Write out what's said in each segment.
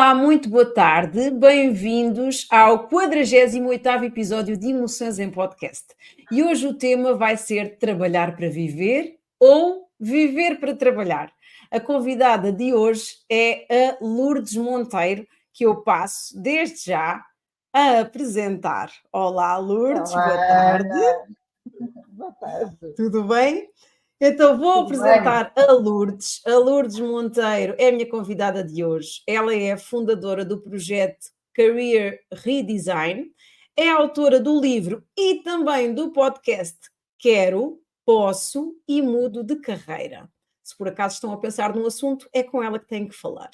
Olá, muito boa tarde, bem-vindos ao 48º episódio de Emoções em Podcast. E hoje o tema vai ser trabalhar para viver ou viver para trabalhar. A convidada de hoje é a Lourdes Monteiro, que eu passo desde já a apresentar. Olá, Lourdes, boa Olá, tarde. Ana. Boa tarde. Tudo bem? Então vou Tudo bem? apresentar a Lourdes. A Lourdes Monteiro é a minha convidada de hoje. Ela é a fundadora do projeto Career Redesign, é autora do livro e também do podcast Quero, Posso e Mudo de Carreira. Se por acaso estão a pensar num assunto, é com ela que têm que falar.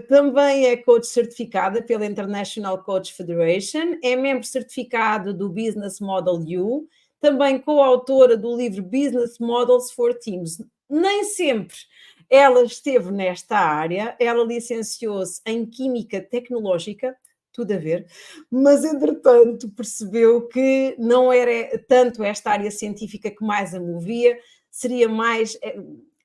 Também é coach certificada pela International Coach Federation, é membro certificado do Business Model U, também coautora do livro Business Models for Teams. Nem sempre ela esteve nesta área, ela licenciou-se em Química Tecnológica, tudo a ver, mas entretanto percebeu que não era tanto esta área científica que mais a movia, seria mais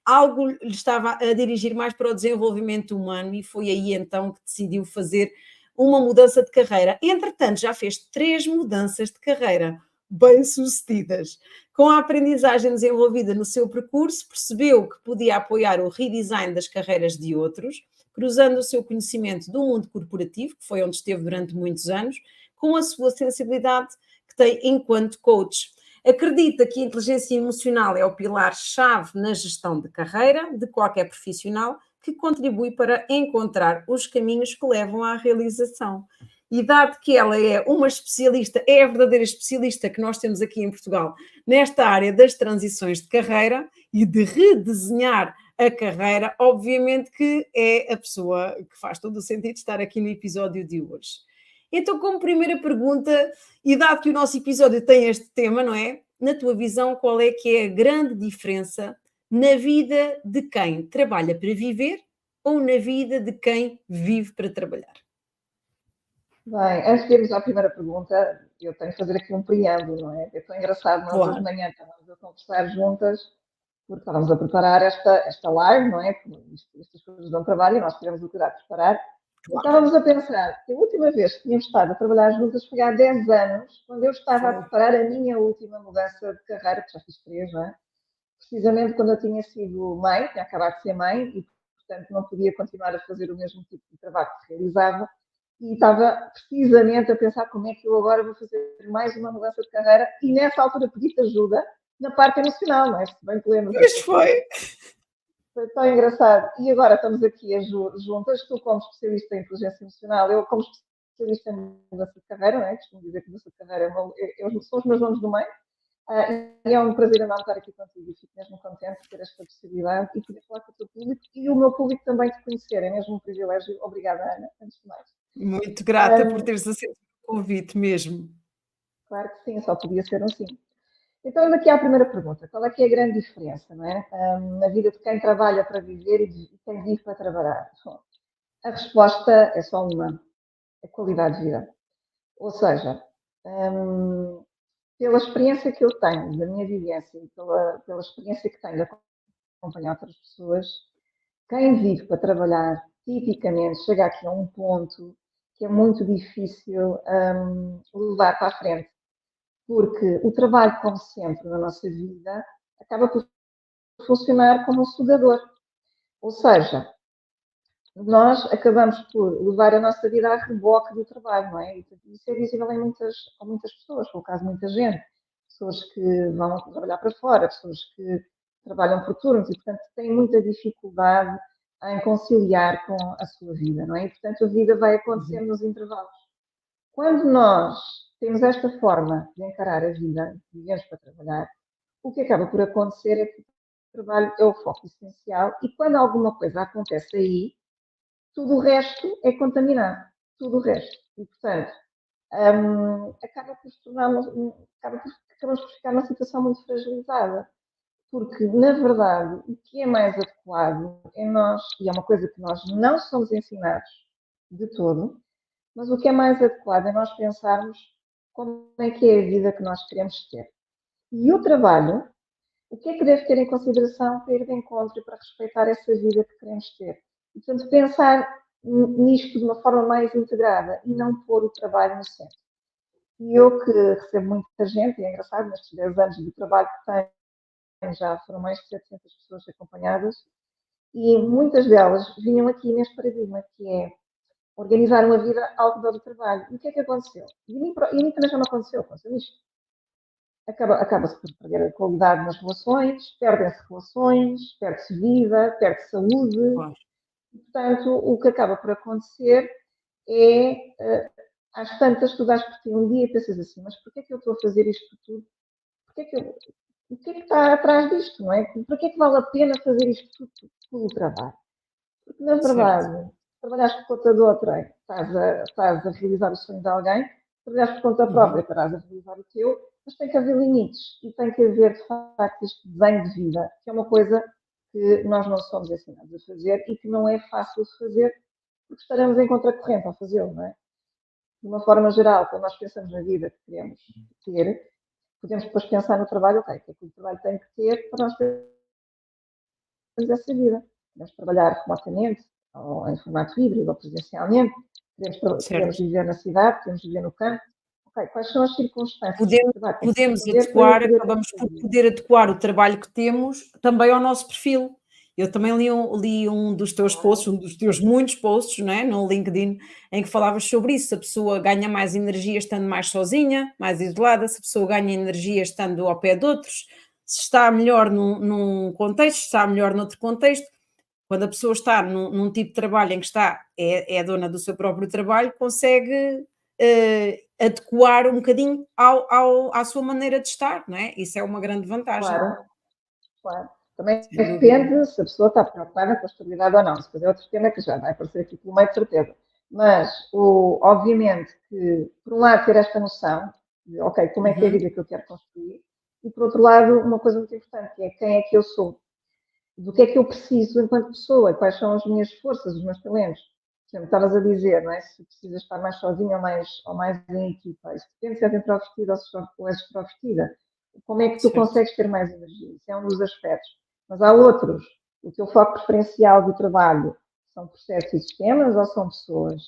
algo lhe estava a dirigir mais para o desenvolvimento humano e foi aí então que decidiu fazer uma mudança de carreira. Entretanto, já fez 3 mudanças de carreira bem-sucedidas. Com a aprendizagem desenvolvida no seu percurso, percebeu que podia apoiar o redesign das carreiras de outros, cruzando o seu conhecimento do mundo corporativo, que foi onde esteve durante muitos anos, com a sua sensibilidade que tem enquanto coach. Acredita que a inteligência emocional é o pilar-chave na gestão de carreira de qualquer profissional que contribui para encontrar os caminhos que levam à realização. E dado que ela é uma especialista, é a verdadeira especialista que nós temos aqui em Portugal nesta área das transições de carreira e de redesenhar a carreira, obviamente que é a pessoa que faz todo o sentido estar aqui no episódio de hoje. Então, como primeira pergunta, e dado que o nosso episódio tem este tema, não é? Na tua visão, qual é que é a grande diferença na vida de quem trabalha para viver ou na vida de quem vive para trabalhar? Bem, antes de irmos à primeira pergunta, eu tenho que fazer aqui um preâmbulo, não é? É tão engraçado, nós hoje de Claro, manhã estávamos a conversar juntas, porque estávamos a preparar esta live, não é? Porque estas coisas dão trabalho e nós tivemos o cuidado de preparar. E claro. estávamos a pensar que a última vez que tínhamos estado a trabalhar juntas foi há 10 anos, quando eu estava a Foi. preparar a minha última mudança de carreira, que já fiz 3, não é? Precisamente quando eu tinha sido mãe, tinha acabado de ser mãe, e portanto não podia continuar a fazer o mesmo tipo de trabalho que realizava, e estava precisamente a pensar como é que eu agora vou fazer mais uma mudança de carreira, e nessa altura pedi-te ajuda na parte emocional, não é? Se bem te lembras Pois dessa foi. conversa. Foi tão engraçado. E agora estamos aqui juntas, tu como especialista em inteligência emocional, eu como especialista em mudança de carreira, não é? Costumo dizer que mudança de carreira são os meus nomes do meio. E é um prazer enorme estar aqui contigo e fico mesmo contente de ter esta possibilidade e poder falar com o teu público e o meu público também te conhecer. É mesmo um privilégio. Obrigada, Ana, antes de mais. Muito grata por teres aceito o convite mesmo. Claro que sim, só podia ser um sim. Então, daqui à primeira pergunta. Qual é que é a grande diferença, não é? Na vida de quem trabalha para viver e de quem vive para trabalhar? Bom, a resposta é só uma. É qualidade de vida. Ou seja, pela experiência que eu tenho, da minha vivência e pela experiência que tenho de acompanhar outras pessoas, quem vive para trabalhar, tipicamente, chega aqui a um ponto que é muito difícil levar para a frente, porque o trabalho, como sempre na nossa vida, acaba por funcionar como um sugador. Ou seja, nós acabamos por levar a nossa vida a reboque do trabalho, não é? E isso é visível em muitas pessoas, por caso muita gente. Pessoas que vão trabalhar para fora, pessoas que trabalham por turnos e, portanto, têm muita dificuldade em conciliar com a sua vida, não é? E, portanto, a vida vai acontecendo nos intervalos. Quando nós temos esta forma de encarar a vida, vivemos para trabalhar, o que acaba por acontecer é que o trabalho é o foco essencial e quando alguma coisa acontece aí, tudo o resto é contaminado. Tudo o resto. E, portanto, acaba por se tornar acabamos por ficar numa situação muito fragilizada. Porque, na verdade, o que é mais adequado é nós, e é uma coisa que nós não somos ensinados de todo, mas o que é mais adequado é nós pensarmos como é que é a vida que nós queremos ter. E o trabalho, o que é que deve ter em consideração para ir de encontro e para respeitar essa vida que queremos ter? E, portanto, pensar nisto de uma forma mais integrada e não pôr o trabalho no centro. E eu que recebo muita gente, e é engraçado, nestes 10 anos de trabalho que tenho, já foram mais de 700 pessoas acompanhadas, e muitas delas vinham aqui neste paradigma, que é organizar uma vida ao redor do trabalho. E o que é que aconteceu? E a mim também já me aconteceu isto. Acaba-se por perder a qualidade nas relações, perdem-se relações, perde-se vida, perde-se saúde. Claro. Portanto, o que acaba por acontecer é, às tantas, tu dás por ti um dia e pensas assim, mas porquê é que eu estou a fazer isto tudo? O que é que está atrás disto, não é? Porquê é que vale a pena fazer isto tudo pelo trabalho? Porque, na Certo. verdade, trabalhas por conta de outra, estás a realizar o sonho de alguém, trabalhas por conta própria, estás a realizar o teu, mas tem que haver limites e tem que haver, de facto, este desenho de vida, que é uma coisa que nós não somos ensinados a fazer e que não é fácil de fazer, porque estaremos em contracorrente ao fazê-lo, não é? De uma forma geral, quando nós pensamos na vida que queremos ter, podemos depois pensar no trabalho, ok, o que é que o trabalho tem que ter para nós termos essa vida. Podemos trabalhar remotamente, ou em formato híbrido, ou presencialmente, podemos Certo. viver na cidade, podemos viver no campo. Ok, quais são as circunstâncias que o Podemos, trabalho tem que podemos responder para eu adequar, poder ter acabamos essa por vida? poder adequar o trabalho que temos também ao nosso perfil. Eu também li um dos teus posts, Claro, um dos teus muitos posts, não é, no LinkedIn, em que falavas sobre isso, se a pessoa ganha mais energia estando mais sozinha, mais isolada, se a pessoa ganha energia estando ao pé de outros, se está melhor num contexto, se está melhor noutro contexto. Quando a pessoa está num tipo de trabalho em que é dona do seu próprio trabalho, consegue adequar um bocadinho à sua maneira de estar, não é? Isso é uma grande vantagem, claro, claro. Também sem dúvida. depende se a pessoa está preocupada com a estabilidade ou não. Se fazer outro tema que já vai aparecer aqui pelo meio de certeza. Mas, obviamente, que, por um lado, ter esta noção de, ok, como é que é a Uhum, vida que eu quero construir, e, por outro lado, uma coisa muito importante, que é quem é que eu sou. Do que é que eu preciso enquanto pessoa, quais são as minhas forças, os meus talentos. Por exemplo, estavas a dizer, não é? Se precisas estar mais sozinho ou mais em equipa. Isso depende se és introvertida ou és extrovertida. Como é que tu certo. consegues ter mais energia? Isso é um dos aspectos. Mas há outros. O teu foco preferencial do trabalho são processos e sistemas ou são pessoas?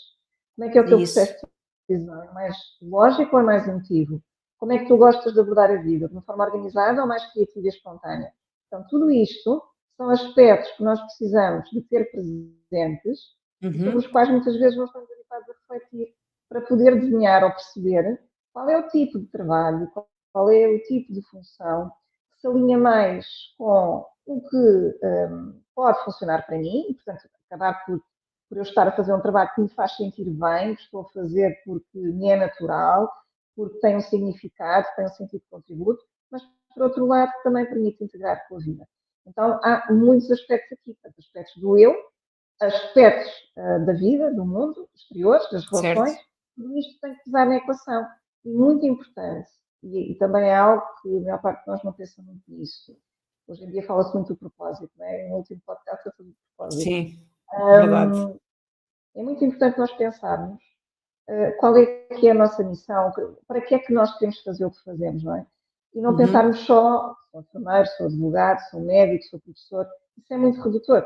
Como é que é o teu processo Isso. de decisão? É mais lógico ou é mais emotivo? Como é que tu gostas de abordar a vida? De uma forma organizada ou mais criativa e espontânea? Então, tudo isto são aspectos que nós precisamos de ter presentes e sobre os Uhum, quais muitas vezes não estamos habituados a refletir para poder desenhar ou perceber qual é o tipo de trabalho, qual é o tipo de função que se alinha mais com o que pode funcionar para mim e, portanto, acabar por eu estar a fazer um trabalho que me faz sentir bem, que estou a fazer porque me é natural, porque tem um significado, tem um sentido de contributo, mas, por outro lado, também permite integrar com a vida. Então, há muitos aspectos aqui, aspectos do eu, aspectos da vida, do mundo, exteriores, das certo. relações, tudo isto tem que pesar na equação. E muito importante, e também é algo que a maior parte de nós não pensa muito nisso. Hoje em dia fala-se muito do propósito, não é? No último podcast eu falei do propósito. Sim, verdade. É muito importante nós pensarmos qual é que é a nossa missão, para que é que nós queremos fazer o que fazemos, não é? E não Uhum, pensarmos só, sou enfermeiro, sou advogado, sou médico, sou professor, isso é muito redutor.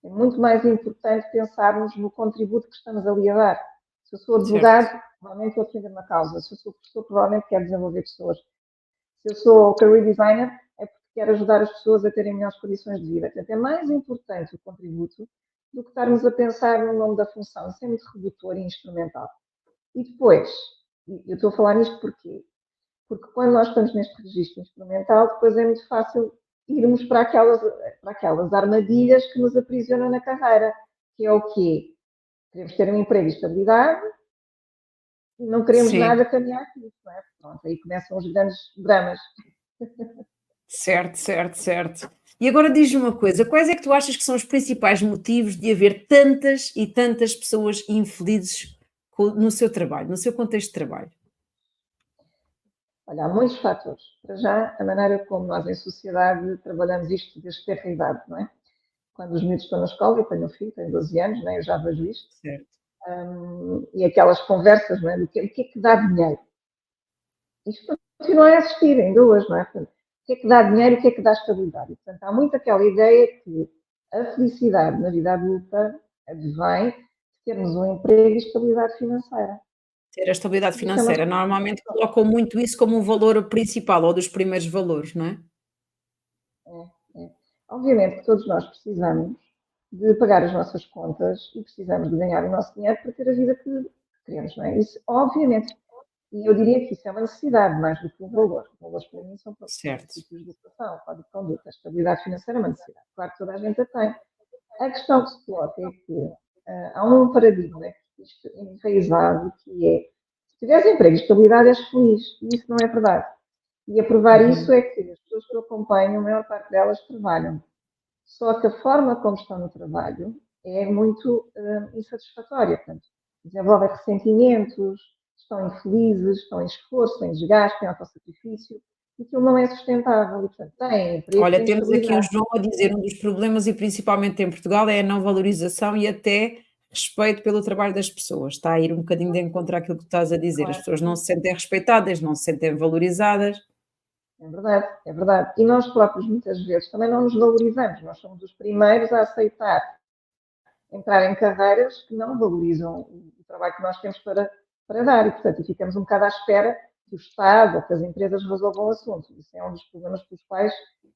É muito mais importante pensarmos no contributo que estamos ali a dar. Se eu sou certo. advogado, provavelmente vou defender uma causa. Se eu sou professor, provavelmente quero desenvolver pessoas. Se eu sou career designer, é porque quero ajudar as pessoas a terem melhores condições de vida. Portanto, é mais importante o contributo do que estarmos a pensar no nome da função. Isso é muito redutor e instrumental. E depois, eu estou a falar nisto porquê? Porque quando nós estamos neste registro instrumental, depois é muito fácil irmos para aquelas armadilhas que nos aprisionam na carreira, que é o quê? Queremos ter um emprego e estabilidade e não queremos nada Sim, caminhar com isso, não é? Pronto, aí começam os grandes dramas. certo, certo, certo. E agora diz-me uma coisa, quais é que tu achas que são os principais motivos de haver tantas e tantas pessoas infelizes no seu trabalho, no seu contexto de trabalho? Olha, há muitos fatores. Para já, a maneira como nós em sociedade trabalhamos isto desde ter a idade, não é? Quando os miúdos estão na escola, eu tenho um filho, tenho 12 anos, né? Eu já vejo isto. Certo. E aquelas conversas, não é? O que é que dá dinheiro? Isto continua a existir ainda hoje, não é? Portanto, o que é que dá dinheiro e o que é que dá estabilidade? E, portanto, há muito aquela ideia que a felicidade na vida adulta advém de termos um emprego e estabilidade financeira. Ter a estabilidade Isso é uma financeira. Normalmente colocam muito isso como um valor principal ou dos primeiros valores, não é? É. Obviamente que todos nós precisamos de pagar as nossas contas e precisamos de ganhar o nosso dinheiro para ter a vida que queremos, não é? Isso, obviamente, e eu diria que isso é uma necessidade mais do que um valor. Os valores para mim são Certo. princípios de educação, código de conduta. A estabilidade financeira é uma necessidade. Claro que toda a gente a tem. A questão que se coloca é que há um paradigma enraizado que é se tiveres emprego e estabilidade és feliz. E isso não é verdade. E a provar isso Uhum. é que as pessoas que eu acompanho, a maior parte delas trabalham. Só que a forma como estão no trabalho é muito insatisfatória. Portanto, desenvolvem ressentimentos, estão infelizes, estão em esforço, em desgaste, em autossacrifício. E aquilo não é sustentável. E, portanto, têm emprego, Olha, têm temos aqui o estabilidade. João a dizer um dos problemas e principalmente em Portugal é a não valorização e até respeito pelo trabalho das pessoas. Está a ir um bocadinho de encontro àquilo que tu estás a dizer. As Claro, pessoas não se sentem respeitadas, não se sentem valorizadas. é verdade, é verdade. E nós próprios, muitas vezes, também não nos valorizamos. Nós somos os primeiros a aceitar entrar em carreiras que não valorizam o trabalho que nós temos para dar. E, portanto, ficamos um bocado à espera que o Estado ou que as empresas resolvam o assunto. Isso é um dos problemas pelos quais,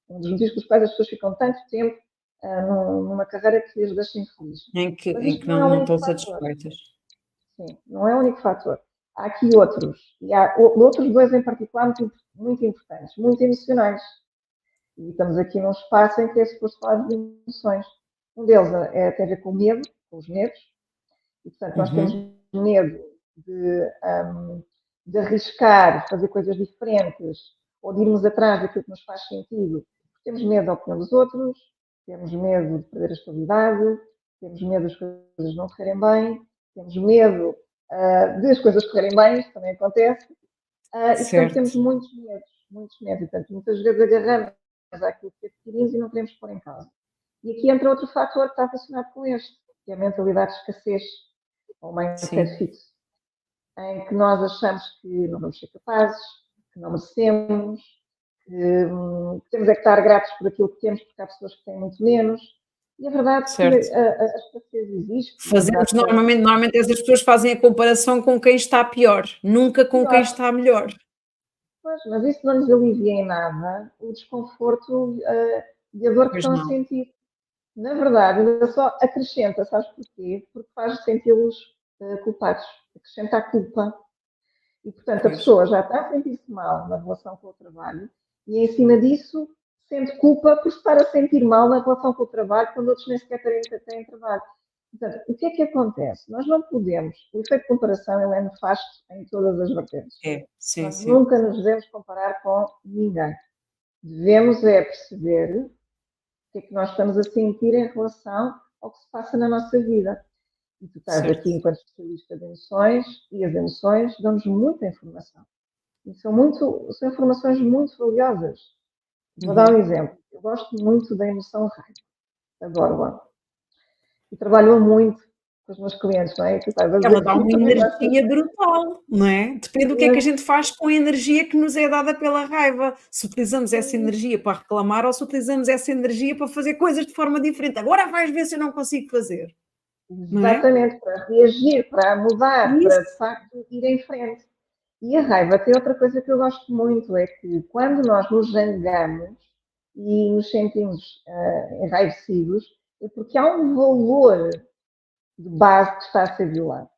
um dos motivos pelos quais as pessoas ficam tanto tempo numa carreira que as deixa infelizes. Mas Em isto que não é o não único estão fator. satisfeitas. Sim, não é o único fator. Há aqui outros. E há outros dois em particular muito importantes, muito emocionais. E estamos aqui num espaço em que é suposto falar de emoções. Um deles tem a ver com o medo, com os medos. E, portanto, nós temos Uhum. medo de arriscar, fazer coisas diferentes ou de irmos atrás daquilo que nos faz sentido. Temos medo da opinião dos outros, temos medo de perder a estabilidade, temos medo das coisas não correrem bem, temos medo das coisas correrem bem, isso também acontece. E, portanto, Certo. temos muitos medos, muitos medos. E, portanto, muitas vezes agarramos àquilo que adquirimos e não queremos pôr em causa. E aqui entra outro fator que está relacionado com este, que é a mentalidade de escassez, ou mindset Sim, fixo, em que nós achamos que não vamos ser capazes, que não merecemos, que temos é que estar gratos por aquilo que temos, porque há pessoas que têm muito menos. E a verdade é certo. que a escassez existe, e Fazemos existe normalmente essas pessoas fazem a comparação com quem está pior, nunca com quem pior. está melhor. Pois, mas isso não lhes alivia em nada o desconforto e a dor que Pois estão a não. sentir. Na verdade, ainda só acrescenta, sabes porquê? Porque faz senti-los culpados. Acrescenta a culpa. E, portanto, a Pois. pessoa já está a sentir-se mal na relação com o trabalho e, em cima disso, sente culpa por estar a sentir mal na relação com o trabalho quando outros nem sequer têm trabalho. Portanto, o que é que acontece? Nós não podemos, o efeito de comparação ele é nefasto em todas as vertentes. É, sim, Nós sim. nunca nos devemos comparar com ninguém. Devemos é perceber o que é que nós estamos a sentir em relação ao que se passa na nossa vida. E tu estás Certo. aqui enquanto especialista de emoções e as emoções dão-nos muita informação. E são informações muito valiosas. Vou dar um Uhum. exemplo. Eu gosto muito da emoção raiva. Adoro-a. E trabalho muito com os meus clientes, não é? E tu estás a Ela dizer dá que uma também gostas. energia brutal, não é? Depende do que é que a gente faz com a energia que nos é dada pela raiva. Se utilizamos essa energia para reclamar ou se utilizamos essa energia para fazer coisas de forma diferente. Agora vais ver se eu não consigo fazer, não é? Exatamente, para reagir, para mudar, para de Isso. facto ir em frente. E a raiva tem outra coisa que eu gosto muito, é que quando nós nos zangamos e nos sentimos enraivecidos, é porque há um valor de base que está a ser violado.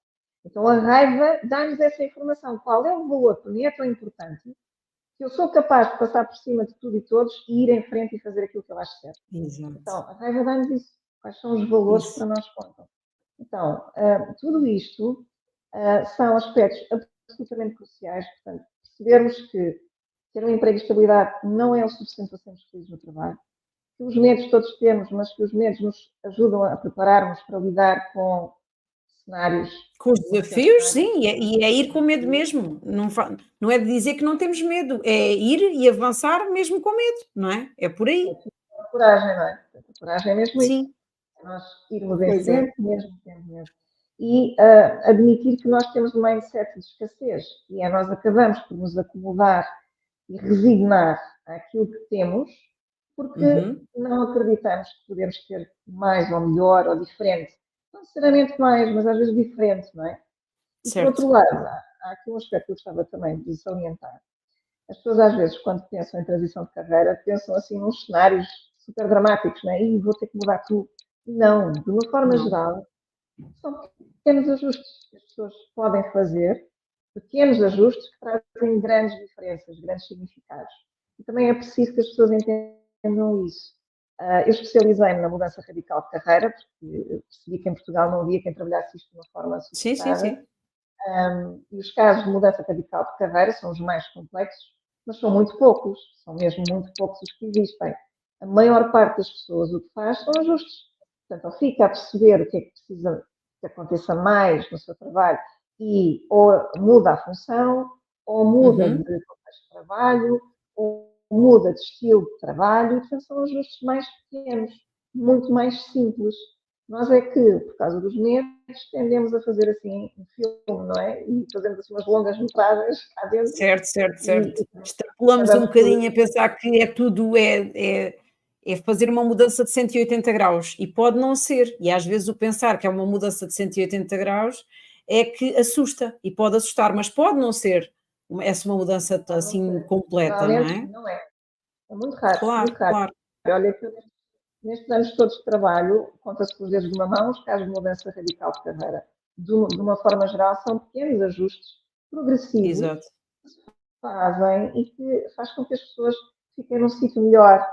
Então a raiva dá-nos essa informação. Qual é o valor que para mim é tão importante que eu sou capaz de passar por cima de tudo e todos e ir em frente e fazer aquilo que eu acho certo. Exato. Então, a raiva dá-nos isso. Quais são os valores que Isso. para nós contam? Então, tudo isto são aspectos absolutamente cruciais. Portanto, percebermos que ter um emprego e estabilidade não é o suficiente para sermos felizes no trabalho. Que os medos todos temos, mas que os medos nos ajudam a prepararmos para lidar com cenários Com os desafios, potenciais. sim, e é ir com medo mesmo. Não é de dizer que não temos medo, é ir e avançar mesmo com medo, não é? É por É aí. tudo a coragem, não é? Portanto, a coragem é mesmo isso. Sim, Nós irmos em pois é. frente, mesmo tendo medo. E admitir que nós temos um mindset de escassez. E é nós acabamos por nos acomodar e resignar àquilo que temos, porque Uhum. não acreditamos que podemos ter mais ou melhor ou diferente. não necessariamente mais, mas às vezes diferente, não é? E por certo. outro lado, há aqui um aspecto que eu gostava também de salientar. As pessoas às vezes, quando pensam em transição de carreira, pensam assim nos cenários super dramáticos, não é? E vou ter que mudar tudo. Não, de uma forma Não, geral, são pequenos ajustes que as pessoas podem fazer, pequenos ajustes que trazem grandes diferenças, grandes significados. E também é preciso que as pessoas entendam isso. Eu especializei-me na mudança radical de carreira, porque percebi que em Portugal não havia quem trabalhasse isto de uma forma sim, sim, sofisticada. sim. E os casos de mudança radical de carreira são os mais complexos, mas são muito poucos, são mesmo muito poucos os que existem. A maior parte das pessoas o que faz são ajustes. Portanto, ou fica a perceber o que é que precisa que aconteça mais no seu trabalho e ou muda a função, ou muda de Uhum. contexto de trabalho, ou muda de estilo de trabalho, portanto, são ajustes mais pequenos, muito mais simples. Nós é que, por causa dos medos, tendemos a fazer assim um filme, não é? E fazemos assim umas longas metragens cá dentro Certo, certo, certo. e Extrapolamos um acabamos por. bocadinho a pensar que é tudo, é fazer uma mudança de 180 graus e pode não ser. E às vezes o pensar que é uma mudança de 180 graus é que assusta e pode assustar, mas pode não ser essa uma mudança Pode não assim ser. completa, não Geralmente é? não é. É muito raro, Claro, muito raro. claro, Olha, que nestes anos todos de trabalho, conta-se com os dedos de uma mão os casos de mudança radical de carreira. De uma forma geral, são pequenos ajustes progressivos exato. que se fazem e que faz com que as pessoas fiquem num sítio melhor.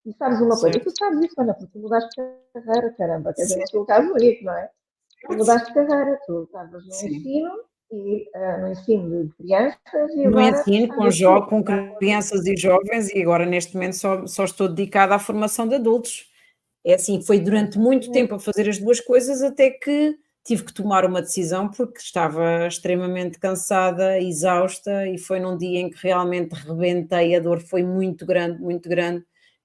E sabes uma coisa, e tu Certo. sabes isso, Ana, porque tu mudaste de carreira, caramba, quer dizer, não Certo, sou o caso único, não é? Tu certo. mudaste de carreira, tu estavas no Sim. ensino, e no ensino de crianças, e No agora ensino, estás aqui a com trabalhar com adultos. crianças e jovens, e agora neste momento só estou dedicada à formação de adultos. É assim, foi durante muito Exatamente. tempo a fazer as 2 coisas até que tive que tomar uma decisão, porque estava extremamente cansada, exausta, e foi num dia em que realmente rebentei, a dor foi muito grande,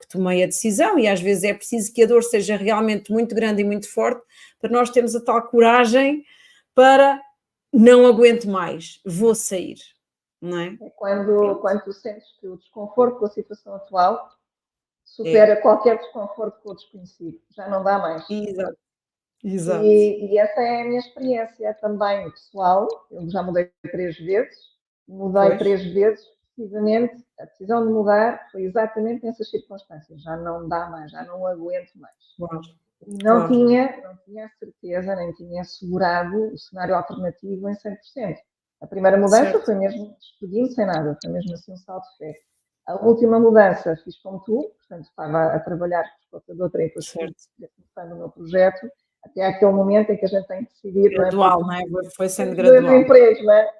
que tomei a decisão, e às vezes é preciso que a dor seja realmente muito grande e muito forte, para nós termos a tal coragem para: "Não aguento mais, vou sair", não é? É quando Pronto. tu sentes que o desconforto com a situação atual É, supera qualquer desconforto com o desconhecido. Já não dá mais. exato, exato. E essa é a minha experiência também pessoal. Eu já mudei 3 vezes. Mudei Pois, 3 vezes, precisamente. A decisão de mudar foi exatamente nessas circunstâncias. Já não dá mais, já não aguento mais. claro, E claro, não tinha a certeza, nem tinha assegurado o cenário alternativo em 100%. A primeira mudança certo, foi mesmo despedindo sem nada, foi mesmo assim um salto de fé. A última mudança fiz como tu, portanto estava a trabalhar por conta de outra e depois fui certo. começando o meu projeto, até aquele momento em que a gente tem que decidir, não é? Gradual, Porque não é? Foi sendo temos 2 gradual. empregos, não é?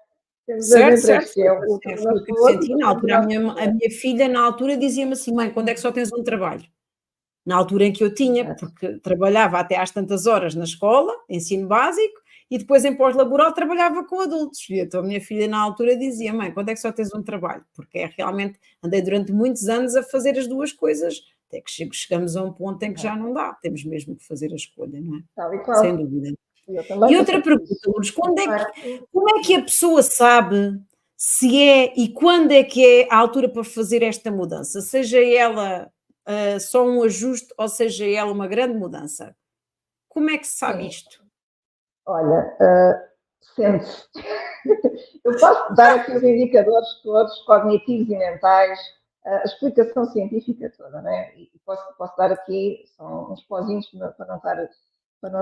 Temos 2 empregos, Certo, que é o que foi nós o que eu todos senti e na temos o altura. nosso A projeto. minha filha, na altura, dizia-me assim: "Mãe, quando é que só tens um trabalho?" Na altura em que eu tinha, Exato. porque trabalhava até às tantas horas na escola, ensino básico, e depois em pós-laboral trabalhava com adultos. E então a minha filha na altura dizia: "Mãe, quando é que só tens um trabalho?" Porque é realmente andei durante muitos anos a fazer as 2 coisas, até que chegamos a um ponto em que já Exato. não dá, temos mesmo que fazer a escolha, não é? Tal e Sem qual. dúvida. Eu também E passei outra por pergunta, isso. Lourdes, De facto, como é que a pessoa sabe se é e quando é que é a altura para fazer esta mudança? Seja ela, só um ajuste ou seja ela uma grande mudança. Como é que se sabe sim. isto? Olha, sente-se. Eu posso dar aqui os indicadores todos, cognitivos e mentais, a explicação científica toda, né? E posso dar aqui, são uns pozinhos para não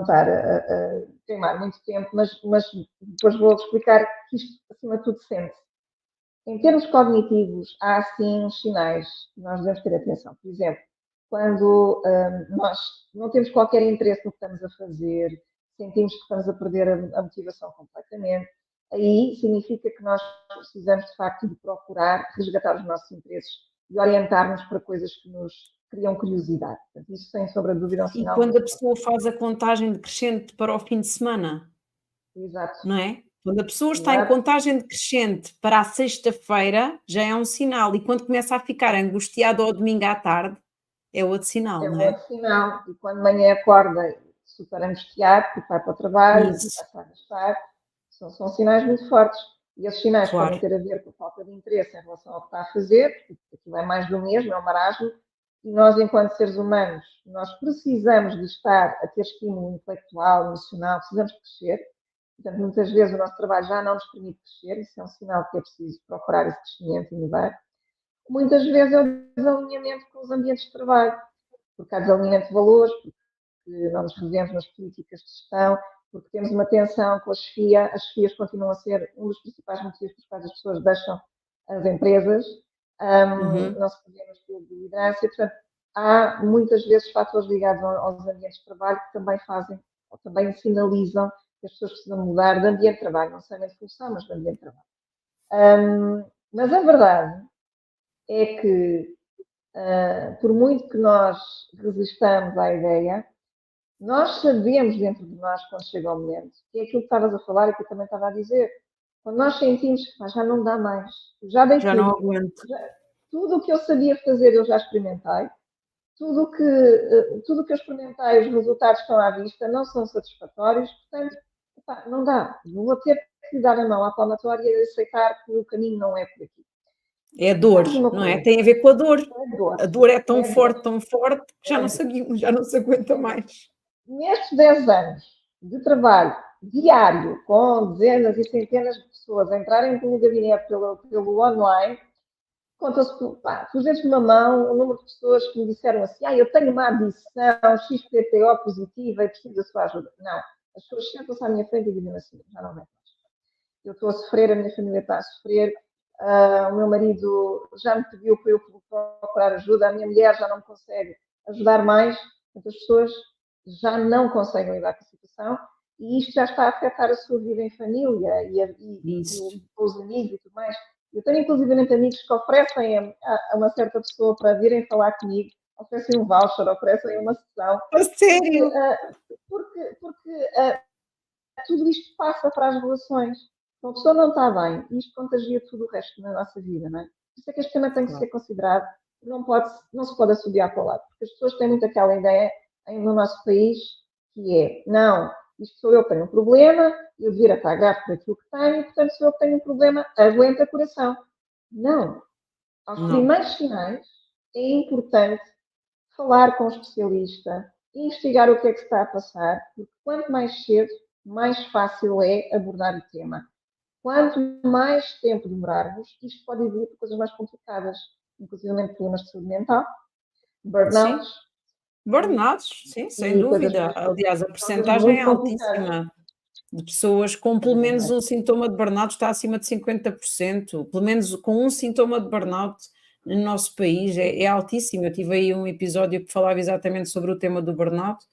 estar a queimar muito tempo, mas depois vou explicar que isto, acima de tudo, sente-se. Em termos cognitivos, há sim uns sinais que nós devemos ter atenção. Por exemplo, quando nós não temos qualquer interesse no que estamos a fazer, sentimos que estamos a perder a motivação completamente, aí significa que nós precisamos, de facto, de procurar resgatar os nossos interesses e orientar-nos para coisas que nos criam curiosidade. Portanto, isso, sem sombra de dúvida, é um E sinal quando muito a forte. pessoa faz a contagem decrescente para o fim de semana, Exato, não é? Quando a pessoa está em exato. contagem decrescente para a sexta-feira, já é um sinal, e quando começa a ficar angustiado ao domingo à tarde, é outro sinal, É não um é? outro sinal. E quando de manhã acorda super angustiado, porque vai para o trabalho, porque Isso, está a gastar, são sinais muito fortes. E esses sinais podem claro. ter a ver com a falta de interesse em relação ao que está a fazer, porque aquilo é mais do mesmo, é um marasmo, e nós, enquanto seres humanos, nós precisamos de estar a ter estímulo intelectual, emocional, precisamos de crescer. Portanto, muitas vezes o nosso trabalho já não nos permite crescer, isso é um sinal que é preciso procurar esse crescimento e mudar. Muitas vezes é o desalinhamento com os ambientes de trabalho, porque há desalinhamento de valores, porque não nos revemos nas políticas de gestão, porque temos uma tensão com a chefia, as chefias continuam a ser um dos principais motivos pelos quais as pessoas deixam as empresas, não se revê no estilo de liderança, e, portanto, há muitas vezes fatores ligados aos ambientes de trabalho que também fazem, ou também sinalizam que as pessoas precisam mudar de ambiente de trabalho, não somente de função, mas de ambiente de trabalho. Mas a verdade é que, por muito que nós resistamos à ideia, nós sabemos dentro de nós, quando chega o momento, que é aquilo que estavas a falar e que eu também estava a dizer. Quando nós sentimos que já não dá mais, já dei Já tudo, não aguento. tudo o que eu sabia fazer eu já experimentei, tudo o que eu experimentei, os resultados estão à vista, não são satisfatórios, portanto, não dá. Vou ter que dar a mão à palmatória e aceitar que o caminho não é por aqui. É dor, não é? Tem a ver com a dor. Dor. A dor é tão É forte, dor. tão forte, que já não seguimos, já não se aguenta mais. Nestes 10 anos de trabalho diário, com dezenas e centenas de pessoas entrarem pelo gabinete, pelo online, conta-se por os dedos de uma mão o número de pessoas que me disseram assim: eu tenho uma adição XPTO positiva e preciso da sua ajuda. Não. As pessoas sentam-se à minha frente e dizem assim: já não aguento mais. Eu estou a sofrer, a minha família está a sofrer, o meu marido já me pediu para eu procurar ajuda, a minha mulher já não me consegue ajudar mais. Portanto, as pessoas já não conseguem lidar com a situação e isto já está a afetar a sua vida em família e os amigos e tudo mais. Eu tenho inclusivamente amigos que oferecem a uma certa pessoa para virem falar comigo, oferecem um voucher, oferecem uma sessão. A sério? Porque tudo isto passa para as relações. Se a pessoa não está bem, isto contagia tudo o resto da nossa vida, não é? Por isso é que este tema tem que ser considerado, não se pode assobiar para o lado, porque as pessoas têm muito aquela ideia no nosso país que é, não, isto sou eu que tenho um problema, eu devia estar grave por aquilo que tenho, e portanto sou eu que tenho um problema, aguenta coração. Não. Aos primeiros sinais é importante falar com um especialista, investigar o que é que se está a passar, porque quanto mais cedo, mais fácil é abordar o tema. Quanto mais tempo demorarmos, isto pode evoluir para coisas mais complicadas, inclusive problemas de saúde mental, burnouts. Burnouts, sim, sem dúvida. Aliás, a percentagem é altíssima de pessoas com pelo menos um sintoma de burnout, está acima de 50%, pelo menos com um sintoma de burnout no nosso país é altíssimo. Eu tive aí um episódio que falava exatamente sobre o tema do burnout,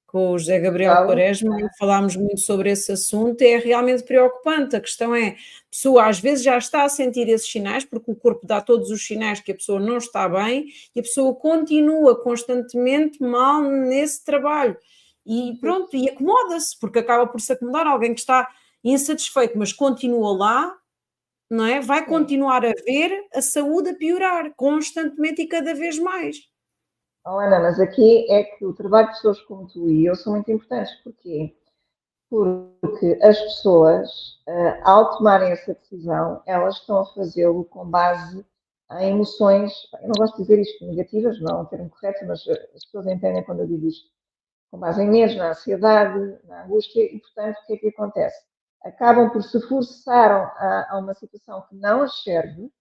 com o José Gabriel Quaresma, e falámos muito sobre esse assunto. É realmente preocupante. A questão é, a pessoa às vezes já está a sentir esses sinais, porque o corpo dá todos os sinais que a pessoa não está bem, e a pessoa continua constantemente mal nesse trabalho. E pronto, e acomoda-se, porque acaba por se acomodar. Alguém que está insatisfeito, mas continua lá, não é? Vai continuar a ver a saúde a piorar, constantemente e cada vez mais. Ana, mas aqui é que o trabalho de pessoas como tu e eu são muito importantes. Porquê? Porque as pessoas, ao tomarem essa decisão, elas estão a fazê-lo com base em emoções, eu não gosto de dizer isto negativas, não é um termo correto, mas as pessoas entendem quando eu digo isto, com base em medos, na ansiedade, na angústia, e portanto o que é que acontece? Acabam por se forçar a uma situação que não as serve.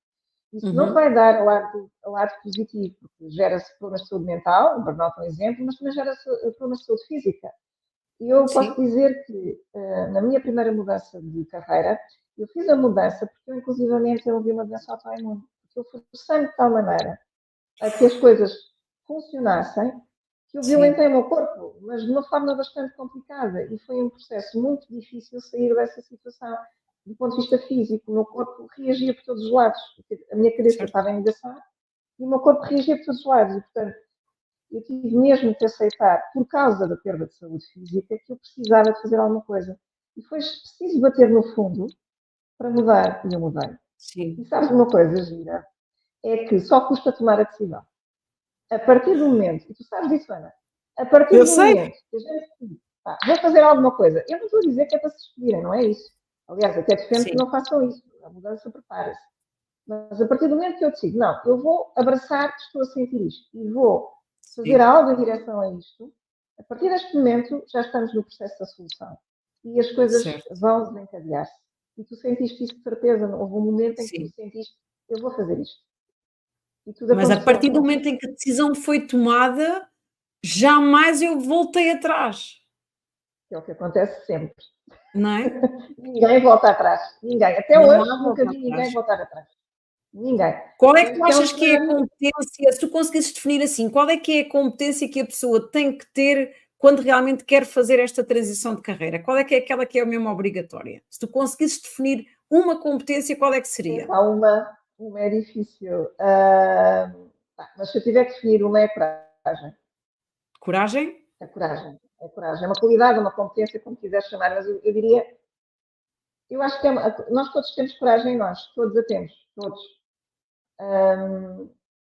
Isso não vai dar ao lado positivo, porque gera-se problemas de saúde mental, o burnout é um exemplo, mas também gera problemas de saúde física. E eu posso dizer que, na minha primeira mudança de carreira, eu fiz a mudança porque eu, inclusivamente, eu vi uma doença autoimune. Eu forcei-me de tal maneira a que as coisas funcionassem que eu violentei o meu corpo, mas de uma forma bastante complicada. E foi um processo muito difícil sair dessa situação. Do ponto de vista físico, o meu corpo reagia por todos os lados. A minha cabeça estava a engaçar e o meu corpo reagia por todos os lados. E, portanto, eu tive mesmo que aceitar, por causa da perda de saúde física, que eu precisava de fazer alguma coisa. E foi preciso bater no fundo para mudar. E eu mudei. E sabes uma coisa, gira? É que só custa tomar a decisão. A partir do momento, e tu sabes disso, Ana, a partir do momento que a gente diz, vou fazer alguma coisa, eu não estou a dizer que é para se despedirem, não é isso. Aliás, até defendo que não façam isso. A mudança prepara-se. Mas a partir do momento que eu decido, não, eu vou abraçar que estou a sentir isto e vou fazer Sim, algo em direção a isto, a partir deste momento já estamos no processo da solução. E as coisas certo. vão desencadear-se. E tu sentiste isso de certeza, houve um momento em que tu Sim. sentiste, eu vou fazer isto. E tudo Mas a aconteceu. partir do momento em que a decisão foi tomada, jamais eu voltei atrás, Que é o que acontece sempre. não é? Ninguém volta atrás. Ninguém. Até Não hoje há nunca volta vi ninguém atrás. voltar atrás. Ninguém. Qual é que tu Este é um achas que é a cenário. competência, se tu conseguisses definir assim, qual é que é a competência que a pessoa tem que ter quando realmente quer fazer esta transição de carreira? Qual é que é aquela que é mesmo obrigatória? Se tu conseguisses definir uma competência, qual é que seria? Epá, uma é difícil. Mas se eu tiver que definir uma, é coragem. Coragem? É coragem. É coragem. É uma qualidade, uma competência, como quiser chamar. Mas eu diria, eu acho que nós todos temos coragem em nós. Todos a temos. Todos.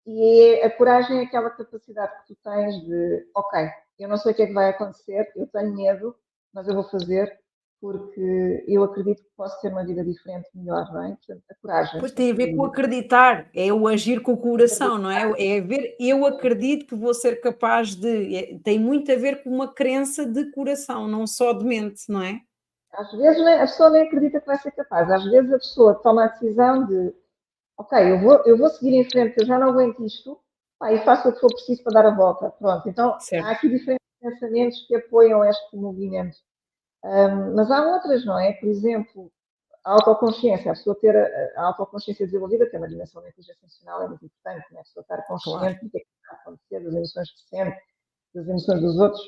E a coragem é aquela capacidade que tu tens de, ok, eu não sei o que é que vai acontecer, eu tenho medo, mas eu vou fazer porque eu acredito que posso ter uma vida diferente, melhor, não é? Portanto, a coragem, Pois tem a ver sem com dúvida. acreditar, é o agir com o coração, não é? Acreditar. É ver, eu acredito que vou ser capaz de. Tem muito a ver com uma crença de coração, não só de mente, não é? Às vezes a pessoa nem acredita que vai ser capaz, às vezes a pessoa toma a decisão de, ok, eu vou seguir em frente, eu já não aguento isto, pá, e faço o que for preciso para dar a volta. Pronto, então há Certo. aqui diferentes pensamentos que apoiam este movimento. Mas há outras, não é? Por exemplo, a autoconsciência, a pessoa ter a autoconsciência desenvolvida, tem uma dimensão da inteligência emocional, é muito importante, né? A pessoa estar Claro. consciente do que é que está a acontecer, das emoções que sente, das emoções dos outros.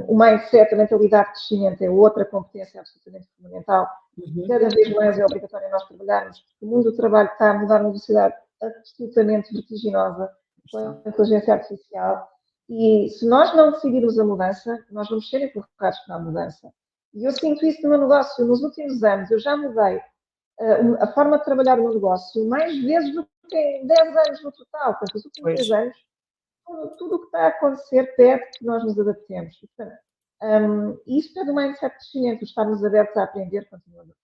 O mindset, a mentalidade de crescimento é outra competência absolutamente fundamental. Uhum. Cada vez mais é obrigatório nós trabalharmos, porque o mundo do trabalho está a mudar a uma velocidade absolutamente vertiginosa com Está. a inteligência artificial. E se nós não decidirmos a mudança, nós vamos ser empurrados para a mudança. E eu sinto isso no meu negócio. Nos últimos anos, eu já mudei a forma de trabalhar o meu negócio mais vezes do que em 10 anos no total. Portanto, os últimos Pois. 10 anos, tudo o que está a acontecer pede que nós nos adaptemos. E, portanto, isso é do mindset de crescimento, estarmos abertos a aprender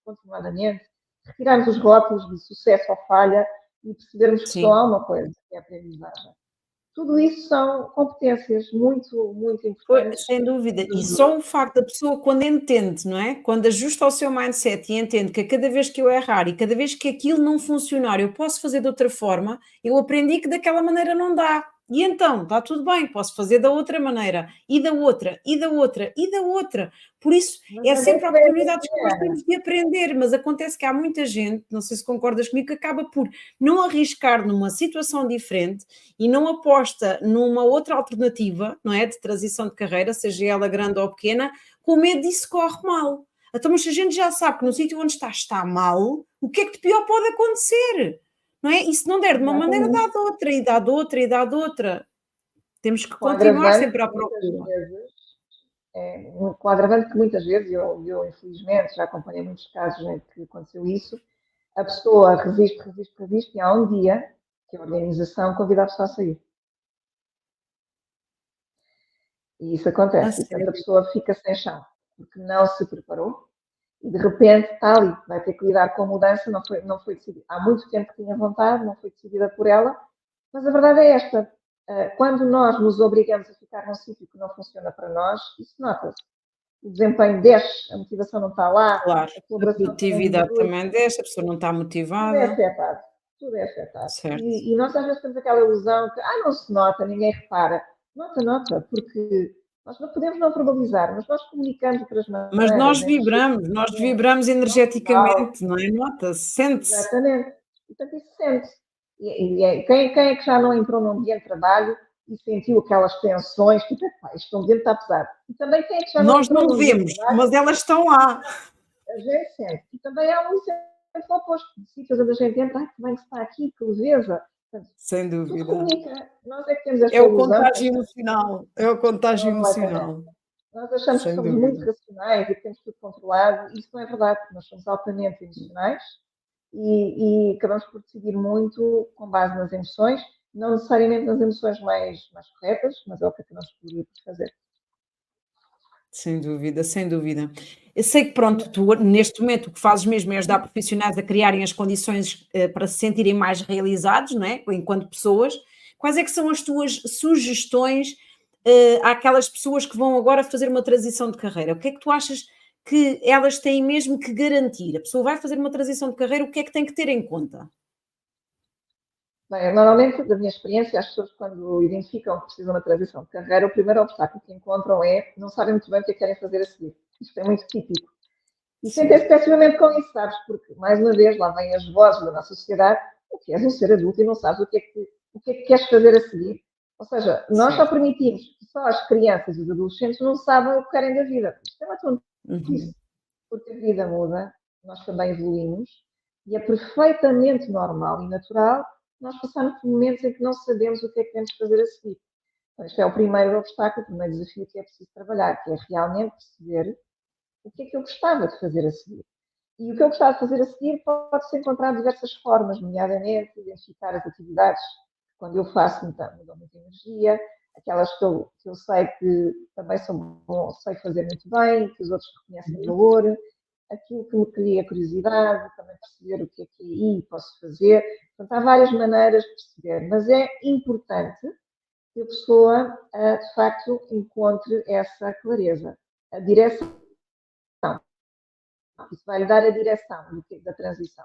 continuadamente, retirarmos os rótulos de sucesso ou falha e percebermos que só Sim. há uma coisa, que é a aprendizagem. Tudo isso são competências muito, muito importantes. Sem dúvida. E só o facto da pessoa, quando entende, não é? Quando ajusta ao seu mindset e entende que a cada vez que eu errar e cada vez que aquilo não funcionar, eu posso fazer de outra forma, eu aprendi que daquela maneira não dá. E então, está tudo bem, posso fazer da outra maneira, e da outra, e da outra, e da outra. Por isso, Mas é onde é sempre que vem a oportunidades que nós magia, Ana? temos de aprender, mas acontece que há muita gente, não sei se concordas comigo, que acaba por não arriscar numa situação diferente e não aposta numa outra alternativa, não é? De transição de carreira, seja ela grande ou pequena, com medo disso corre mal. Então, mas se a gente já sabe que no sítio onde está mal, o que é que de pior pode acontecer? Não é? E se não der de uma maneira, dá Exatamente. de outra, e dá de outra, e dá de outra. Temos que Com continuar agravante sempre que à muitas procura. vezes, com agravante que muitas vezes, eu infelizmente já acompanhei muitos casos em que aconteceu isso, a pessoa resiste, resiste, resiste e há um dia que a organização convida a pessoa a sair. E isso A acontece. E, portanto, a sério. pessoa fica sem chão, porque não se preparou e, de repente, está ali. Vai ter que lidar com a mudança, não foi decidida. Há muito tempo que tinha vontade, não foi decidida por ela, mas a verdade é esta. Quando nós nos obrigamos a ficar num sítio que não funciona para nós, isso nota-se. O desempenho desce, a motivação não está lá, Claro. a A colaboração também produtividade diminui, também desce, a pessoa não está tudo é motivada. afetado. Tudo é afetado. Certo. E nós às vezes temos aquela ilusão que não se nota, ninguém repara. Nota, nota, porque nós não podemos não verbalizar, mas nós comunicamos de outras Mas maneiras, em nós gestos, vibramos não verbal, energeticamente, não é? Nota-se, sente-se. exatamente. E, portanto, isso sente-se. Quem é que já não entrou num ambiente de trabalho e sentiu aquelas tensões, tipo, este ambiente está pesado. E também quem é que já não Nós entrou não num ambiente de vemos, trabalho mas elas estão lá. a gente sente. E também há um exemplo oposto, de sítios onde a gente entra, que bem que está aqui, que leveza. Portanto, Sem tudo dúvida. comunica. Nós é que temos É esta o ilusão que contágio achamos emocional, é o contágio completamente. emocional, Nós achamos que sem somos muito dúvida. racionais e que temos tudo controlado. Isso não é verdade. Nós somos altamente emocionais e acabamos por decidir muito com base nas emoções, não necessariamente nas emoções mais corretas, mas é o que acabamos por fazer. Sem dúvida, sem dúvida. Eu sei que pronto, tu neste momento o que fazes mesmo é ajudar profissionais a criarem as condições, para se sentirem mais realizados, não é, enquanto pessoas. Quais é que são as tuas sugestões, àquelas pessoas que vão agora fazer uma transição de carreira? O que é que tu achas que elas têm mesmo que garantir? A pessoa vai fazer uma transição de carreira, o que é que tem que ter em conta? Bem, normalmente, da minha experiência, as pessoas, quando identificam que precisam de uma transição de carreira, o primeiro obstáculo que encontram é não sabem muito bem o que é que querem fazer a seguir. Isto é muito típico. E sentem-se Sim, pessimamente com isso, sabes? Porque, mais uma vez, lá vêm as vozes da nossa sociedade, o que és um ser adulto e não sabes o que é que queres fazer a seguir. Ou seja, nós só certo. permitimos que só as crianças e os adolescentes não sabem o que querem da vida. Isto é uma tontice, Uhum. porque a vida muda, nós também evoluímos, e é perfeitamente normal e natural nós passarmos por momentos em que não sabemos o que é que queremos fazer a seguir. Então, este é o primeiro obstáculo, o primeiro desafio que é preciso trabalhar, que é realmente perceber o que é que eu gostava de fazer a seguir. E o que eu gostava de fazer a seguir pode-se encontrar de diversas formas, nomeadamente identificar as atividades que, quando eu faço, me dão muita energia, aquelas que eu sei que também são bom, sei fazer muito bem, que os outros reconhecem Uhum. valor, aquilo que me cria curiosidade, também perceber o que é que aí posso fazer. Portanto, há várias maneiras de perceber, mas é importante que a pessoa, de facto, encontre essa clareza. A direção, isso vai lhe dar a direção da transição.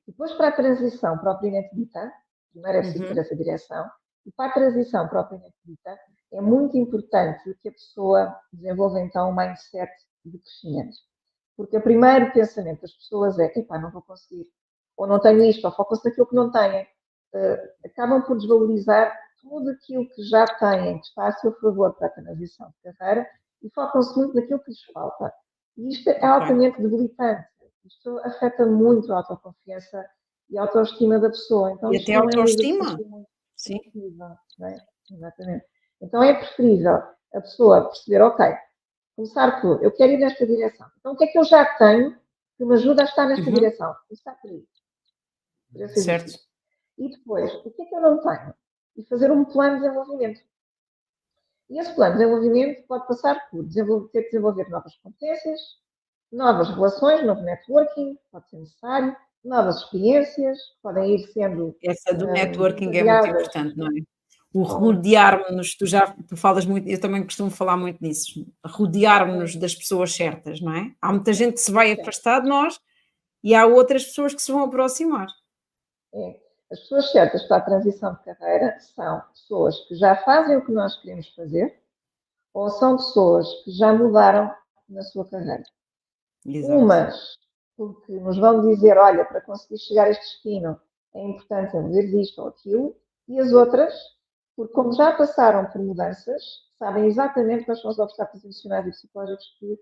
Depois, para a transição propriamente dita, primeiro é preciso ter Uhum. essa direção, e para a transição propriamente dita, é muito importante que a pessoa desenvolva então um mindset de crescimento. Porque o primeiro pensamento das pessoas é: epá, não vou conseguir, ou não tenho isto, ou focam-se naquilo que não têm. Acabam por desvalorizar tudo aquilo que já têm, que está a seu favor para a transição de carreira, e focam-se muito naquilo que lhes falta. E isto é Ok. altamente debilitante. Isto afeta muito a autoconfiança e a autoestima da pessoa. Então, E isto até não é um autoestima? exercício muito Sim. produtivo, não é? Exatamente. Então, é preferível a pessoa perceber: ok, começar por, eu quero ir nesta direção. Então, o que é que eu já tenho que me ajuda a estar nesta Uhum. direção? Começar por aí, por esse Certo. exercício. E depois, o que é que eu não tenho? E fazer um plano de desenvolvimento. E esse plano de desenvolvimento pode passar por ter que desenvolver novas competências, novas relações, novo networking, pode ser necessário, novas experiências, que podem ir sendo Essa do networking é muito desencadeadas. importante, não é? O Sim, rodearmos-nos, tu falas muito, eu também costumo falar muito nisso, rodearmos-nos sim, das pessoas certas, não é? Há muita gente que se vai sim. afastar de nós e há outras pessoas que se vão aproximar. É. As pessoas certas para a transição de carreira são pessoas que já fazem o que nós queremos fazer ou são pessoas que já mudaram na sua carreira. Exato. Umas, porque nos vão dizer: olha, para conseguir chegar a este destino é importante fazer isto ou aquilo, e as outras, porque como já passaram por mudanças, sabem exatamente quais são os obstáculos emocionais e psicológicos que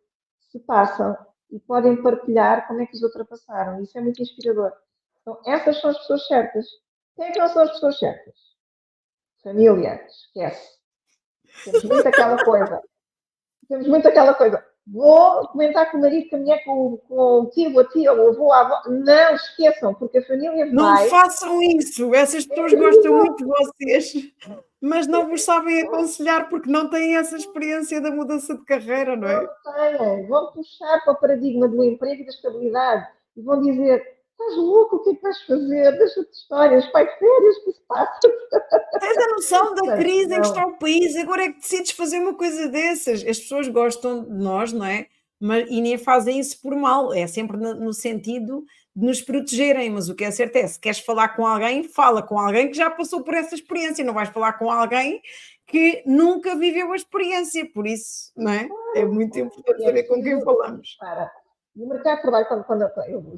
se passam e podem partilhar como é que os ultrapassaram. Isso é muito inspirador. Então, essas são as pessoas certas. Quem é que não são as pessoas certas? Família, esquece. Temos muito aquela coisa. Temos muito aquela coisa. Vou comentar com o marido, com a mulher, com o tio, a tia, o avô, a avó. Não esqueçam, porque a família Não vai. façam isso, essas É pessoas gostam terrível, muito de vocês, mas não vos sabem aconselhar porque não têm essa experiência da mudança de carreira, não é? não têm. Vão puxar para o paradigma do emprego e da estabilidade e vão dizer: estás louco, o que é que vais fazer? Deixa-te de histórias, vai de férias, o que se passa? Tens a noção da Portanto, crise em que está não. o país, agora é que decides fazer uma coisa dessas. As pessoas gostam de nós, não é? Mas, e nem fazem isso por mal, é sempre no sentido de nos protegerem. Mas o que é certo é: se queres falar com alguém, fala com alguém que já passou por essa experiência, não vais falar com alguém que nunca viveu a experiência. Por isso, não é? É muito importante E é saber com quem preciso, falamos. para. E o mercado de trabalho, quando eu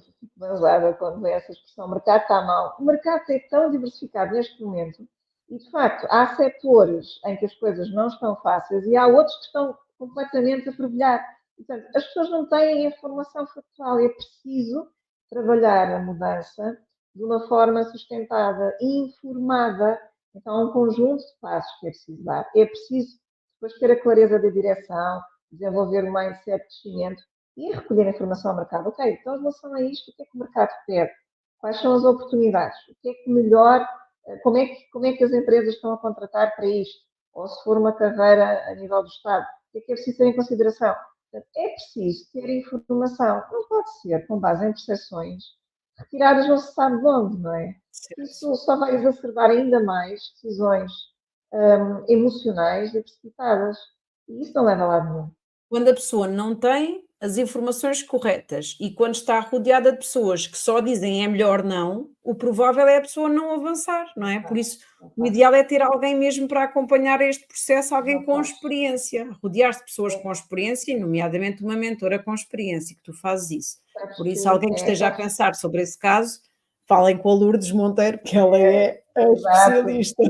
fico bem usada quando vem essa expressão, o mercado está mal. O mercado é tão diversificado neste momento e, de facto, há setores em que as coisas não estão fáceis e há outros que estão completamente a fervilhar. Portanto, as pessoas não têm a formação factual. É preciso trabalhar a mudança de uma forma sustentada e informada. Então, há um conjunto de passos que é preciso dar. É preciso depois ter a clareza da direção, desenvolver um mindset de crescimento e recolher informação ao mercado. Ok, então, em relação a isto, o que é que o mercado pede? Quais são as oportunidades? O que é que melhor, como é que as empresas estão a contratar para isto? Ou se for uma carreira a nível do Estado, que é preciso ter em consideração? Portanto, é preciso ter informação, não pode ser com base em percepções retiradas não se sabe de onde, não é? Certo. Isso só vai exacerbar ainda mais decisões emocionais e precipitadas. E isso não leva a lado nenhum. Quando a pessoa não tem as informações corretas e quando está rodeada de pessoas que só dizem é melhor não, o provável é a pessoa não avançar, não Não é? Por faz, isso, não o faz, ideal é ter alguém mesmo para acompanhar este processo, alguém não com faz. experiência, rodear-se de pessoas É, com experiência, nomeadamente uma mentora com experiência, que tu fazes isso. sabes Por isso, que, alguém que esteja a sabes, pensar sobre esse caso, falem com a Lourdes Monteiro, que ela é a exato, especialista.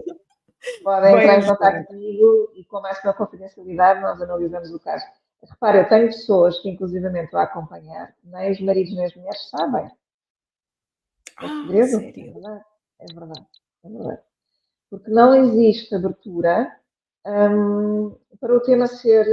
podem Vai entrar em ajudar. contato comigo e com máxima confidencialidade nós analisamos o caso. Repara, eu tenho pessoas que inclusivamente estou a acompanhar, nem os maridos nem as mulheres sabem. É Ah, segredo? É sério? verdade, é verdade, é verdade. Porque não existe abertura para o tema ser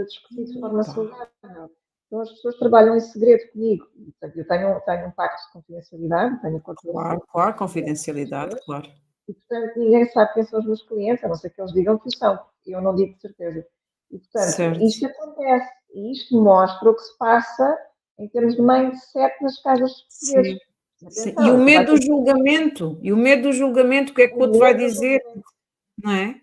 discutido de forma Opa, saudável. Então as pessoas trabalham em segredo comigo. Portanto, eu tenho um pacto de confidencialidade, tenho acordo de claro, claro, confidencialidade com as confidencialidade, pessoas, claro. e portanto ninguém sabe quem são os meus clientes, a não ser que eles digam que o são. Eu não digo de certeza. E portanto, Certo. isto acontece, e isto mostra o que se passa em termos de mindset nas casas de portugueses. Sim, sim. E o Atenção, medo vai do ter julgamento, o que é que o o outro vai medo do dizer, julgamento. não é?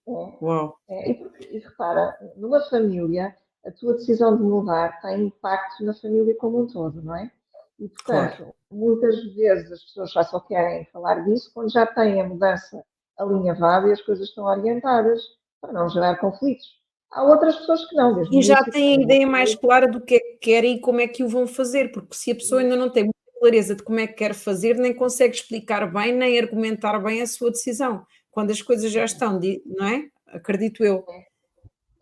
Uau, E repara, numa família, a tua decisão de mudar tem impacto na família como um todo, não é? E, claro. portanto, muitas vezes as pessoas já só querem falar disso quando já têm a mudança alinhavada e as coisas estão orientadas para não gerar conflitos. Há outras pessoas que não, desde o E já início, que têm têm a um ideia mais bloqueio. clara do que é que querem e como é que o vão fazer, porque se a pessoa ainda não tem muita clareza de como é que quer fazer, nem consegue explicar bem, nem argumentar bem a sua decisão. Quando as coisas já estão, não é? Acredito eu.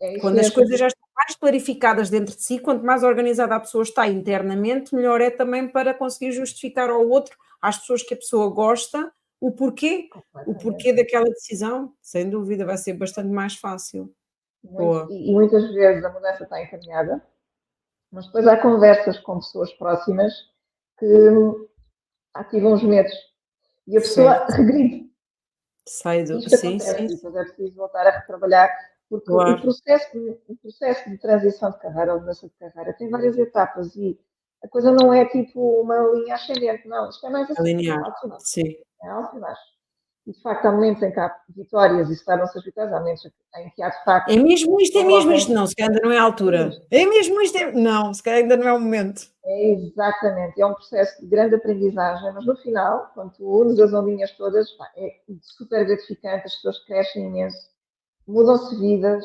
É isso Quando as mesmo. coisas já estão mais clarificadas dentro de si, quanto mais organizada a pessoa está internamente, melhor é também para conseguir justificar ao outro, às pessoas que a pessoa gosta, o Completamente. porquê daquela decisão. Sem dúvida, vai ser bastante mais fácil. Boa. E muitas vezes a mudança está encaminhada, mas depois há conversas com pessoas próximas que ativam os medos e a pessoa Certo. regride. Sai do. Isto Sim, sim, acontece e sim, depois é preciso voltar a retrabalhar, porque claro. o processo de transição de carreira ou mudança de carreira tem várias etapas e a coisa não é tipo uma linha ascendente, não, isto é mais assim, Alinhar. alto e baixo, Sim. é alto e baixo. E de facto há momentos em que há vitórias e separam-se as vitórias, há momentos em que há de facto É mesmo isto, ocorrem. não, se calhar ainda não é a É altura. isto. É mesmo isto, não, se calhar ainda não é o momento. É exatamente, é um processo de grande aprendizagem, mas no final, quando tu unes as ondinhas todas, pá, é super gratificante, as pessoas crescem imenso, mudam-se vidas,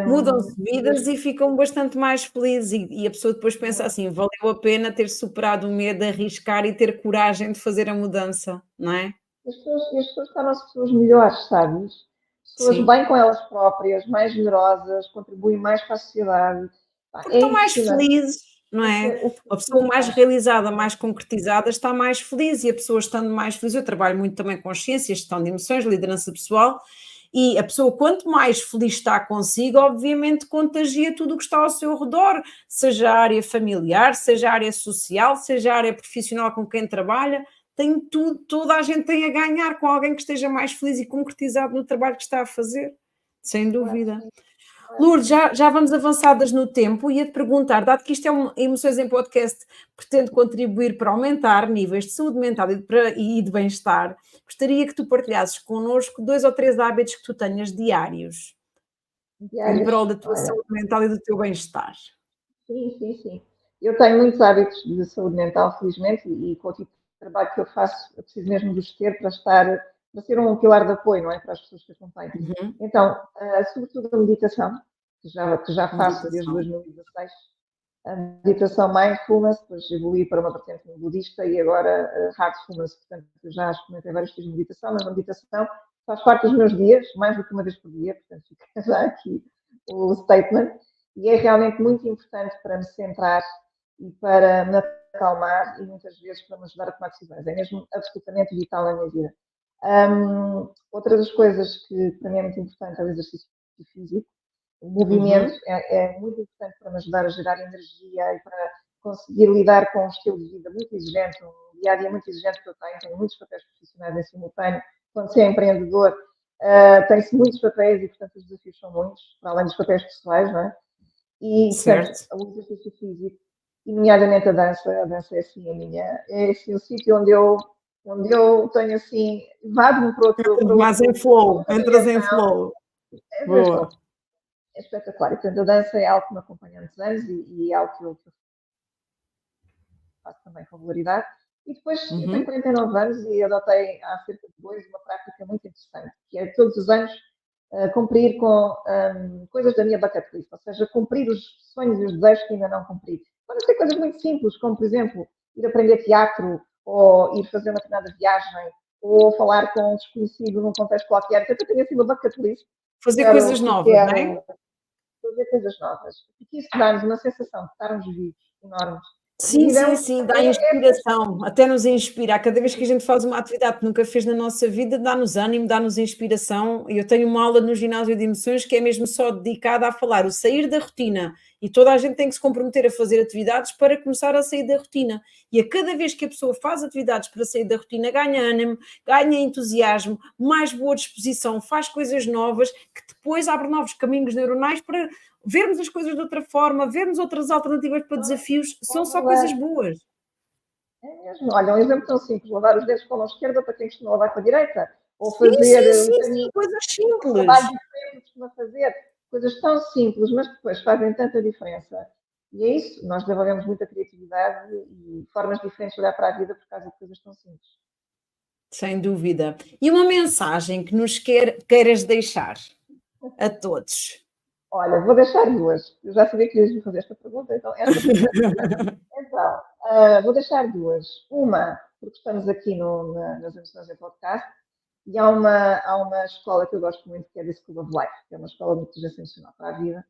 Mudam-se e vidas e ficam bastante mais felizes e a pessoa depois pensa muito. assim: "Valeu a pena ter superado o medo, arriscar e ter coragem de fazer a mudança", não é? As pessoas tornam-se pessoas melhores, sabes? Pessoas Sim. bem com elas próprias, mais generosas, contribuem mais para a sociedade. Pá, Porque é estão mais impressionante. felizes, não é? A pessoa Sim, mais pá, realizada, mais concretizada, está mais feliz e a pessoa estando mais feliz, eu trabalho muito também com ciências, gestão de emoções, liderança pessoal, e a pessoa quanto mais feliz está consigo, obviamente contagia tudo o que está ao seu redor, seja a área familiar, seja a área social, seja a área profissional com quem trabalha, tem tudo, toda a gente tem a ganhar com alguém que esteja mais feliz e concretizado no trabalho que está a fazer, sem claro que dúvida. sim, claro que Lourdes, sim. já vamos avançadas no tempo, ia-te perguntar, dado que isto é um Emoções em Podcast, pretende contribuir para aumentar níveis de saúde mental e de bem-estar, gostaria que tu partilhasses connosco 2 ou 3 hábitos que tu tenhas diários, em Diários, prol da tua olha, saúde mental e do teu bem-estar. sim, sim, sim. Eu tenho muitos hábitos de saúde mental, felizmente, e com o tipo de trabalho que eu faço, eu preciso mesmo de os ter para ser um pilar de apoio, não é? Para as pessoas que acompanham. Uhum. Então, sobretudo a meditação, que já faço desde Meditação. 2016. A meditação mindfulness, depois evolui para uma vertente budista e agora heartfulness, portanto, eu já experimentei vários tipos de meditação, mas a meditação faz parte dos meus dias, mais do que uma vez por dia, portanto, fica já aqui o statement e é realmente muito importante para me centrar e para me acalmar e muitas vezes para me ajudar a tomar decisões. É mesmo absolutamente vital na minha vida. Outra das coisas que para mim é muito importante é o exercício físico. O movimento Uhum. é muito importante para me ajudar a gerar energia e para conseguir lidar com um estilo de vida muito exigente, um dia a dia muito exigente que eu tenho muitos papéis profissionais em simultâneo. Quando se é empreendedor, Tem-se muitos papéis e, portanto, os desafios são muitos, para além dos papéis pessoais, não é? E, portanto, Certo. o exercício físico, e nomeadamente a dança é assim é assim o sítio onde eu tenho assim, invado-me para Mas em flow, outra entras em dimensão, flow. é mesmo, Boa. é espetacular. E, portanto, a dança é algo que me acompanha há muitos anos e é algo que eu faço também com regularidade. E depois, eu tenho Uhum. 49 anos e adotei há cerca de 2 uma prática muito interessante, que é todos os anos cumprir com coisas da minha bucket list, ou seja, cumprir os sonhos e os desejos que ainda não cumpri. Podem ser coisas muito simples, como, por exemplo, ir aprender teatro, ou ir fazer uma determinada viagem, ou falar com um desconhecido num contexto qualquer. Eu tenho assim uma bucket list Fazer coisas que novas, não é? quero fazer coisas novas. Porque isso dá-nos uma sensação de estarmos vivos, enormes. E a Sim, vida sim, sim, dá inspiração, até nos inspira. Cada vez que a gente faz uma atividade que nunca fez na nossa vida, dá-nos ânimo, dá-nos inspiração. Eu tenho uma aula no ginásio de emoções que é mesmo só dedicada a falar o sair da rotina e toda a gente tem que se comprometer a fazer atividades para começar a sair da rotina. E a cada vez que a pessoa faz atividades para sair da rotina, ganha ânimo, ganha entusiasmo, mais boa disposição, faz coisas novas que depois abre novos caminhos neuronais para vermos as coisas de outra forma, vermos outras alternativas para desafios, são só coisas boas. é mesmo. Olha, um exemplo tão simples: lavar os dedos com a mão esquerda para quem costuma lavar com a direita, ou Sim, fazer sim, um sim, sim, caminho, coisas um trabalho simples. diferente do que costuma fazer. Coisas tão simples, mas que depois fazem tanta diferença. E é isso, nós desenvolvemos muita criatividade e formas diferentes de olhar para a vida por causa de coisas tão simples. Sem dúvida. E uma mensagem que nos queiras deixar a todos? Olha, vou deixar duas. Eu já sabia que ias me fazer esta pergunta, então esta fica. Então, vou deixar duas. Uma, porque estamos aqui nas emissões em podcast, e há uma escola que eu gosto muito, que é a School of Life, que é uma escola de inteligência emocional para a vida.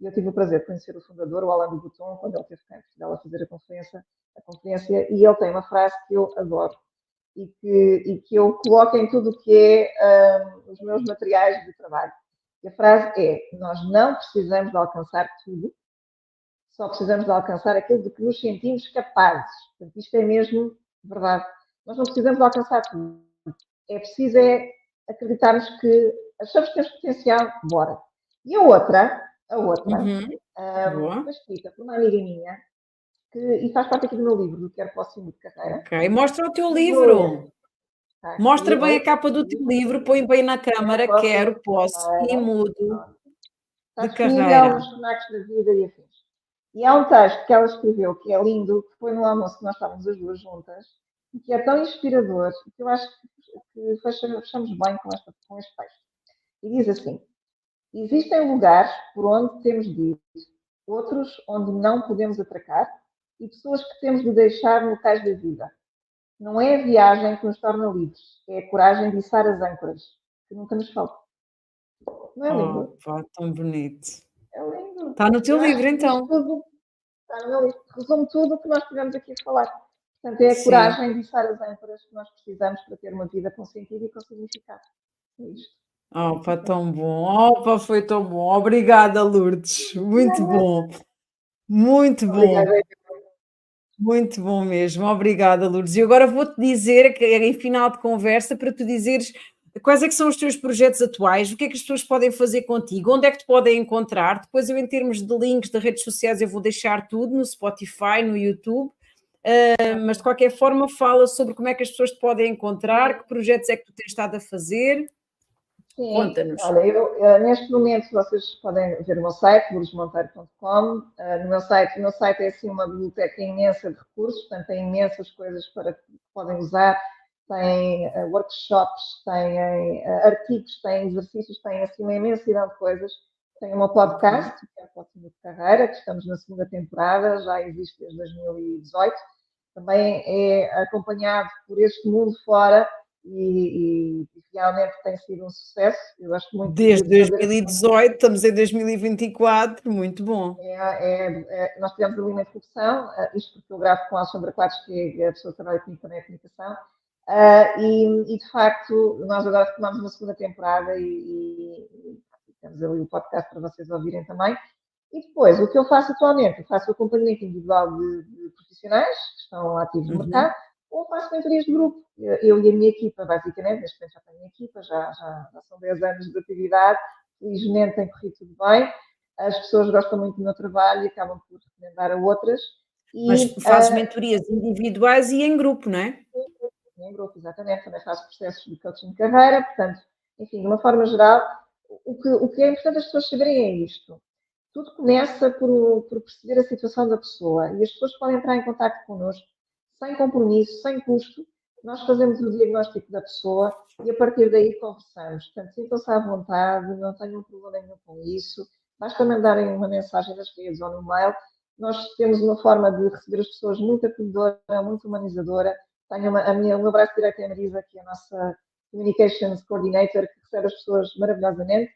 E eu tive o prazer de conhecer o fundador, o Alain de Botton, quando ele esteve cá em Portugal a fazer a conferência, e ele tem uma frase que eu adoro e que eu coloco em tudo o que é os meus materiais de trabalho. E a frase é: nós não precisamos de alcançar tudo, só precisamos de alcançar aquilo de que nos sentimos capazes. Portanto, isto é mesmo verdade. Nós não precisamos de alcançar tudo. É preciso acreditarmos que achamos que temos potencial, bora. E a outra, Uhum, boa. foi escrita por uma amiga minha, e faz parte aqui do meu livro, do Quero Posso Sim de Carreira. Ok, mostra o teu E vou ler. livro. Está Mostra aqui, bem oi, a capa do teu livro, põe bem na Quero câmara, Posso Sim quero, de posso e Carreira. mudo Está de disponível carreira. nos Sonacos da Vida e afins. E há um texto que ela escreveu que é lindo, que foi no almoço que nós estávamos as duas juntas, e que é tão inspirador, que eu acho que fechamos bem com este texto. E diz assim: existem lugares por onde temos de ir, outros onde não podemos atracar, e pessoas que temos de deixar no cais da vida. Não é a viagem que nos torna livres, é a coragem de içar as âncoras, que nunca nos falta. Não é Oh, lindo? pá, tão bonito. É lindo. Está no teu Eu acho livro que diz então? tudo. Está no meu livro. Resume tudo o que nós tivemos aqui a falar. Portanto, é a Sim. coragem de içar as âncoras que nós precisamos para ter uma vida com sentido e com significado. É isto. Oh, pá, tão bom. Oh, pá, foi tão bom. Obrigada, Lourdes. Muito bom. Muito bom. Obrigada. Muito bom mesmo. Obrigada, Lourdes. E agora vou-te dizer, que é em final de conversa, para tu dizeres quais é que são os teus projetos atuais, o que é que as pessoas podem fazer contigo, onde é que te podem encontrar. Depois eu, em termos de links de redes sociais, eu vou deixar tudo no Spotify, no YouTube. Mas de qualquer forma fala sobre como é que as pessoas te podem encontrar, que projetos é que tu tens estado a fazer. Sim, Conta-nos. olha, neste momento vocês podem ver o meu site, lourdesmonteiro.com. O meu site é assim uma biblioteca imensa de recursos, portanto tem imensas coisas para que podem usar. Tem workshops, tem artigos, tem exercícios, tem assim uma imensidade de coisas. Tem o meu Ok. podcast, que é o Próximo de Carreira, que estamos na segunda temporada, já existe desde 2018. Também é acompanhado por este mundo fora e realmente tem sido um sucesso. Eu gosto muito Desde de fazer. 2018, estamos em 2024, muito bom. Nós tivemos ali uma introdução, isto porque eu gravo com a Alexandra Quadros, que é a pessoa que trabalha comigo também a comunicação, e de facto nós agora retomamos uma segunda temporada e temos ali o podcast para vocês ouvirem também. E depois, o que eu faço atualmente? Eu faço acompanhamento individual de profissionais que estão ativos no Uhum. mercado. ou faço mentorias de grupo. Eu e a minha equipa, basicamente, neste momento já tenho a equipa, já são 10 anos de atividade, felizmente tem corrido tudo bem, as pessoas gostam muito do meu trabalho e acabam por recomendar a outras. Mas E fazes mentorias individuais e em grupo, não é? em grupo, exatamente, também faço processos de coaching de carreira, portanto, enfim, de uma forma geral, o que é importante as pessoas saberem é isto. Tudo começa por perceber a situação da pessoa e as pessoas podem entrar em contato connosco sem compromisso, sem custo. Nós fazemos o diagnóstico da pessoa e a partir daí conversamos. Portanto, sintam-se à vontade, não tenham problema nenhum com isso. Basta mandarem uma mensagem nas redes ou no mail. Nós temos uma forma de receber as pessoas muito acolhedora, muito humanizadora. Tenho o meu braço direito é a Marisa, que é a nossa Communications Coordinator, que recebe as pessoas maravilhosamente.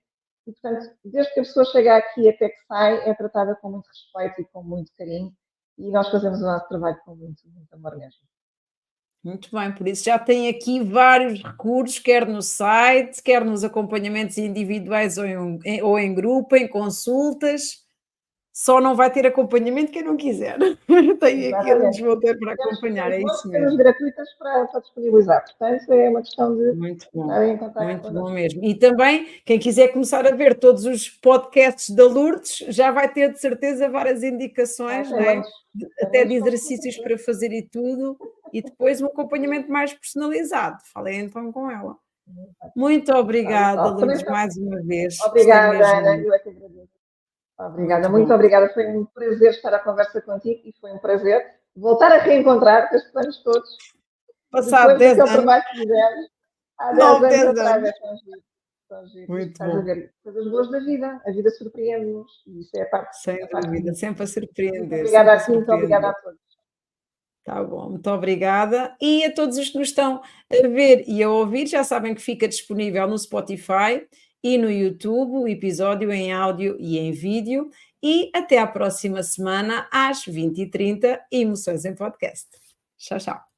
E, portanto, desde que a pessoa chega aqui até que sai, é tratada com muito respeito e com muito carinho. E nós fazemos o nosso trabalho com muito amor mesmo. Muito bem, por isso já tem aqui vários recursos, quer no site, quer nos acompanhamentos individuais ou em grupo, em consultas. Só não vai ter acompanhamento quem não quiser. Tem aqueles Exatamente. que vão ter para acompanhar, é Nós isso temos mesmo. gratuitas para disponibilizar. Portanto, é uma questão de estar em contato Muito bom connosco. mesmo. E também, quem quiser começar a ver todos os podcasts da Lourdes, já vai ter de certeza várias indicações, Tem não é? muitos, Até de com exercícios certeza. para fazer e tudo, e depois um acompanhamento mais personalizado. Falei então com ela. Muito Tal e obrigada, qual. Também Lourdes, mais uma vez. Gostei obrigada, mesmo Ana. muito. Eu é que agradeço. Obrigada, Muito muito bom. obrigada. Foi um prazer estar à conversa contigo e foi um prazer voltar a reencontrar estes anos todos, Passado depois 10 daquele anos, trabalho que fizemos há 10 9, anos 10 atrás. anos. É tão giro, tão giro. Isto Muito estás a bom. ver, coisas boas da vida. A vida surpreende-nos e isso é Sem a parte dúvida. bonita. Sempre a Muito surpreender, obrigada sempre a a ti, muito obrigada a surpreender. todos. Tá bom, muito obrigada. E a todos os que nos estão a ver e a ouvir, já sabem que fica disponível no Spotify e no YouTube o episódio em áudio e em vídeo. E até à próxima semana, às 20h30, Emoções em Podcast. Tchau, tchau.